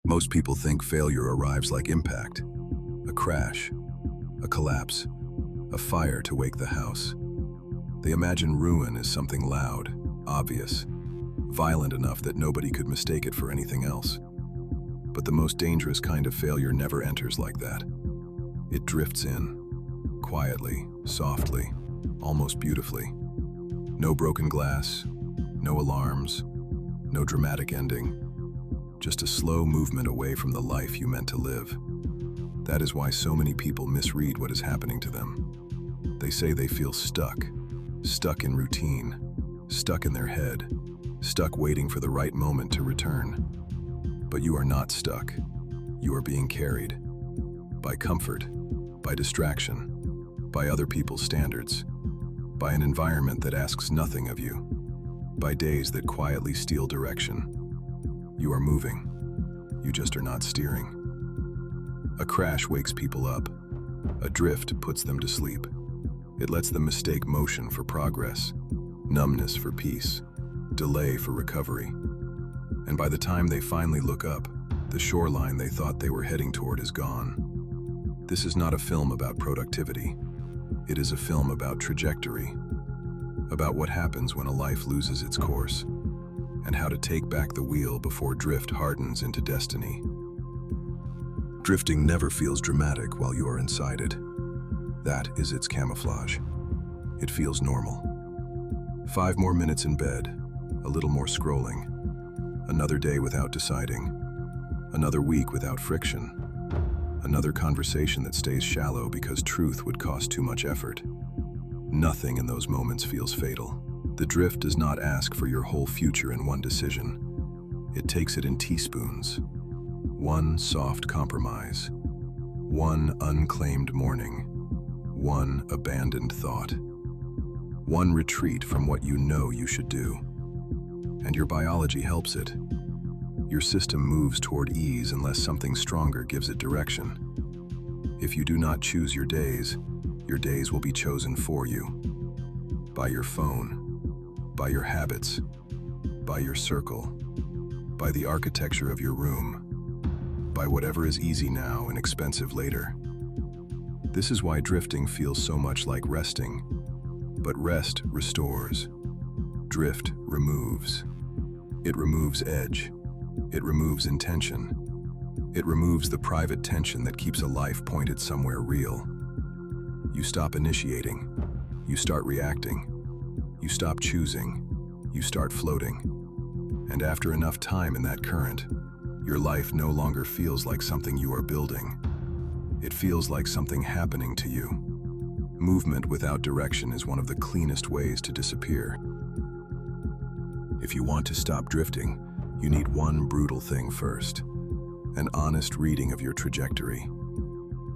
Most people think failure arrives like impact, a crash, a collapse, a fire to wake the house. They imagine ruin as something loud, obvious, violent enough that nobody could mistake it for anything else. But the most dangerous kind of failure never enters like that. It drifts in, quietly, softly, almost beautifully. No broken glass, no alarms, no dramatic ending. Just a slow movement away from the life you meant to live. That is why so many people misread what is happening to them. They say they feel stuck in routine, stuck in their head, stuck waiting for the right moment to return. But you are not stuck. You are being carried. By comfort, by distraction, by other people's standards, by an environment that asks nothing of you, by days that quietly steal direction. You are moving. You just are not steering. A crash wakes people up. A drift puts them to sleep. It lets them mistake motion for progress, numbness for peace, delay for recovery. And by the time they finally look up, the shoreline they thought they were heading toward is gone. This is not a film about productivity. It is a film about trajectory, about what happens when a life loses its course, and how to take back the wheel before drift hardens into destiny. Drifting never feels dramatic while you are inside it. That is its camouflage. It feels normal. 5 more minutes in bed, a little more scrolling, another day without deciding, another week without friction, another conversation that stays shallow because truth would cost too much effort. Nothing in those moments feels fatal. The drift does not ask for your whole future in one decision. It takes it in teaspoons. One soft compromise, one unclaimed morning, one abandoned thought, one retreat from what you know you should do. And your biology helps it. Your system moves toward ease unless something stronger gives it direction. If you do not choose your days will be chosen for you. By your phone, by your habits, by your circle, by the architecture of your room, by whatever is easy now and expensive later. This is why drifting feels so much like resting. But rest restores. Drift removes. It removes edge. It removes intention. It removes the private tension that keeps a life pointed somewhere real. You stop initiating. You start reacting. You stop choosing. You start floating. And after enough time in that current, your life no longer feels like something you are building. It feels like something happening to you. Movement without direction is one of the cleanest ways to disappear. If you want to stop drifting, you need one brutal thing first: an honest reading of your trajectory.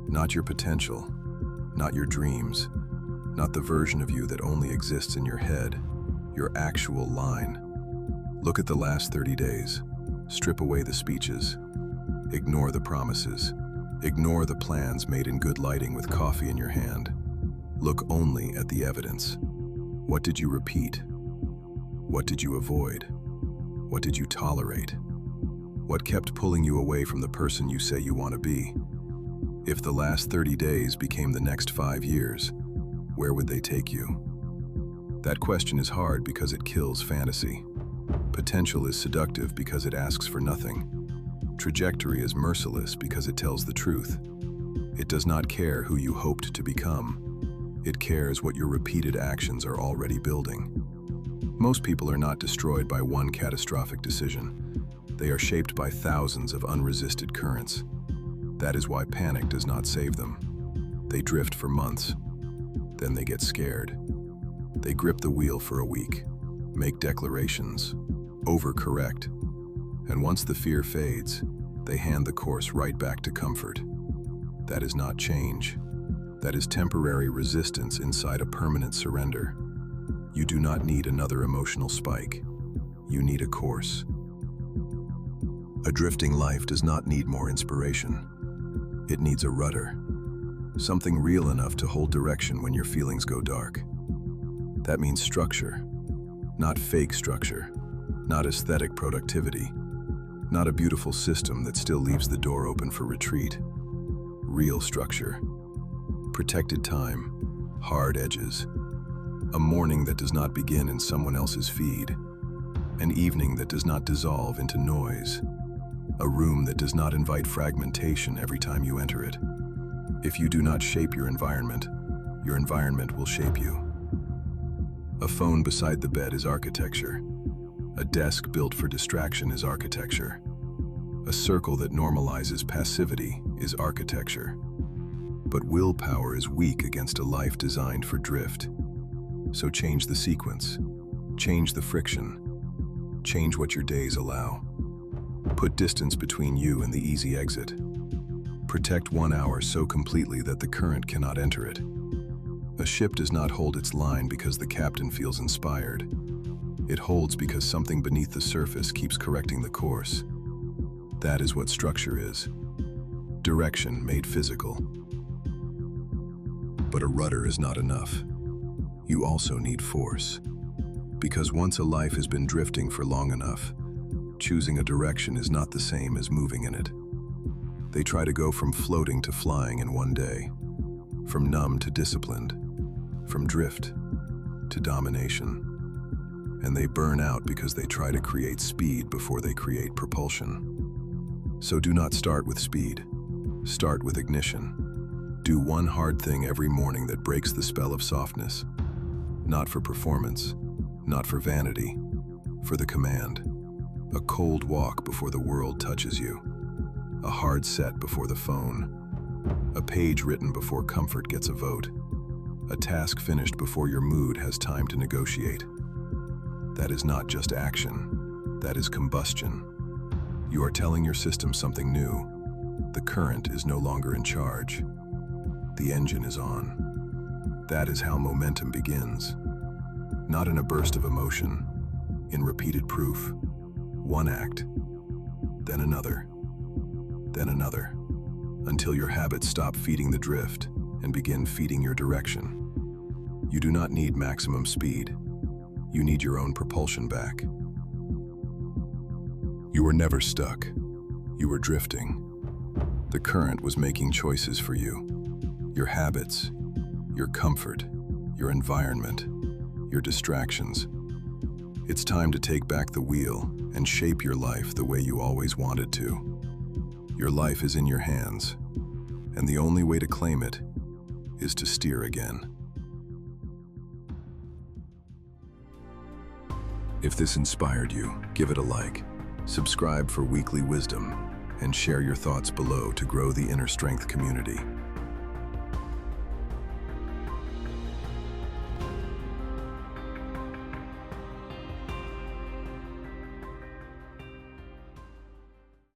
Not your potential, not your dreams, not the version of you that only exists in your head, your actual line. Look at the last 30 days. Strip away the speeches. Ignore the promises. Ignore the plans made in good lighting with coffee in your hand. Look only at the evidence. What did you repeat? What did you avoid? What did you tolerate? What kept pulling you away from the person you say you want to be? If the last 30 days became the next 5 years, where would they take you? That question is hard because it kills fantasy. Potential is seductive because it asks for nothing. Trajectory is merciless because it tells the truth. It does not care who you hoped to become. It cares what your repeated actions are already building. Most people are not destroyed by one catastrophic decision. They are shaped by thousands of unresisted currents. That is why panic does not save them. They drift for months. Then they get scared. They grip the wheel for a week, make declarations, overcorrect. And once the fear fades, they hand the course right back to comfort. That is not change. That is temporary resistance inside a permanent surrender. You do not need another emotional spike. You need a course. A drifting life does not need more inspiration. It needs a rudder. Something real enough to hold direction when your feelings go dark. That means structure. Not fake structure. Not aesthetic productivity. Not a beautiful system that still leaves the door open for retreat. Real structure. Protected time, hard edges. A morning that does not begin in someone else's feed. An evening that does not dissolve into noise. A room that does not invite fragmentation every time you enter it. If you do not shape your environment will shape you. A phone beside the bed is architecture. A desk built for distraction is architecture. A circle that normalizes passivity is architecture. But willpower is weak against a life designed for drift. So change the sequence, change the friction, change what your days allow. Put distance between you and the easy exit. Protect 1 hour so completely that the current cannot enter it. A ship does not hold its line because the captain feels inspired. It holds because something beneath the surface keeps correcting the course. That is what structure is. Direction made physical. But a rudder is not enough. You also need force. Because once a life has been drifting for long enough, choosing a direction is not the same as moving in it. They try to go from floating to flying in one day, from numb to disciplined, from drift to domination. And they burn out because they try to create speed before they create propulsion. So do not start with speed. Start with ignition. Do one hard thing every morning that breaks the spell of softness. Not for performance, not for vanity, for the command. A cold walk before the world touches you. A hard set before the phone. A page written before comfort gets a vote. A task finished before your mood has time to negotiate. That is not just action, that is combustion. You are telling your system something new. The current is no longer in charge. The engine is on. That is how momentum begins. Not in a burst of emotion, in repeated proof. One act, then another, until your habits stop feeding the drift and begin feeding your direction. You do not need maximum speed. You need your own propulsion back. You were never stuck. You were drifting. The current was making choices for you. Your habits, your comfort, your environment, your distractions. It's time to take back the wheel and shape your life the way you always wanted to. Your life is in your hands, and the only way to claim it is to steer again. If this inspired you, give it a like, subscribe for weekly wisdom, and share your thoughts below to grow the inner strength community.